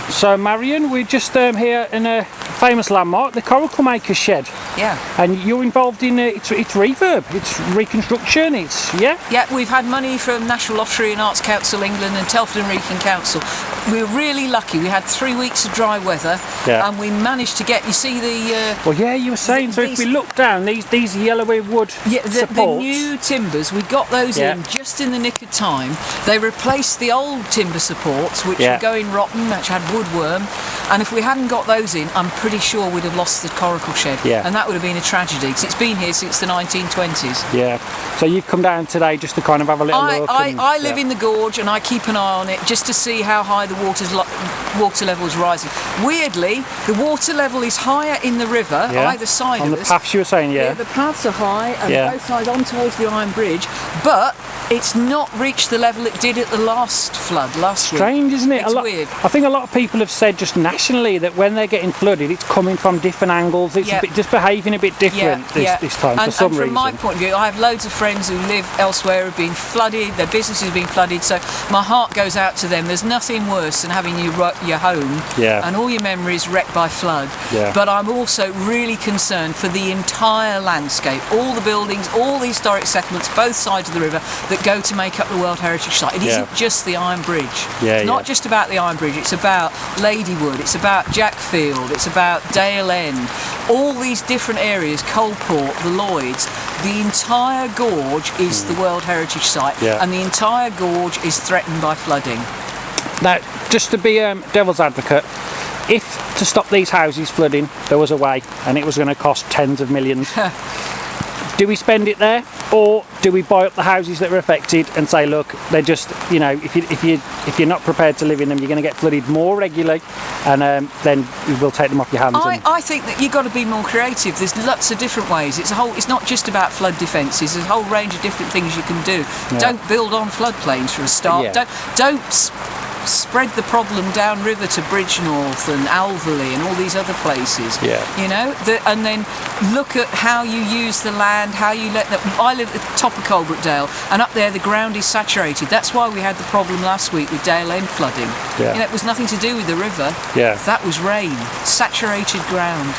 So Marion, we're just here in a famous landmark, the Coracle Maker's Shed. Yeah. And you're involved in it's refurb, it's reconstruction, Yeah, we've had money from National Lottery and Arts Council England and Telford and Wrekin Council. We were really lucky. We had 3 weeks of dry weather, and we managed to get. You see the. Well, yeah, you were saying. So if we look down, these yellowy wood supports. The new timbers, we got those in just in the nick of time. They replaced the old timber supports, which were going rotten, which had woodworm. And if we hadn't got those in, I'm pretty sure we'd have lost the Coracle Shed. Yeah. And that would have been a tragedy, because it's been here since the 1920s. Yeah. So you've come down today just to kind of have a little look. I live in the gorge, and I keep an eye on it just to see how high the water level is rising. Weirdly, the water level is higher in the river, either side on of the us. paths you were saying, Yeah, the paths are high, and both sides on towards the Ironbridge, but it's not reached the level it did at the last flood last week. Strange, isn't it? It's weird. I think a lot of people have said just nationally that when they're getting flooded, it's coming from different angles. It's just behaving a bit different this time for some reason. And from my point of view, I have loads of friends who live elsewhere who have been flooded, their businesses have been flooded, so my heart goes out to them. There's nothing worse than having your home and all your memories wrecked by flood. Yeah. But I'm also really concerned for the entire landscape, all the buildings, all the historic settlements, both sides of the river that go to make up the World Heritage Site. It isn't just the Ironbridge. It's not just about the Ironbridge, it's about Ladywood, it's about Jackfield, it's about Dale End, all these different areas, Coalport, the Lloyds. The entire gorge is the World Heritage Site, and the entire gorge is threatened by flooding. Now, just to be devil's advocate, if to stop these houses flooding there was a way and it was going to cost tens of millions, do we spend it there, or do we buy up the houses that are affected and say, look, they're just, if you're not prepared to live in them, you're going to get flooded more regularly, and then we will take them off your hands? I think that you've got to be more creative. There's lots of different ways. It's not just about flood defences. There's a whole range of different things you can do. Don't build on floodplains for a start. Don't spread the problem downriver to Bridgenorth and Alverley and all these other places. And then look at how you use the land, how you let them. I live at the top of Coalbrookdale, and up there the ground is saturated. That's why we had the problem last week with Dale End flooding. It was nothing to do with the river. That was rain, saturated ground.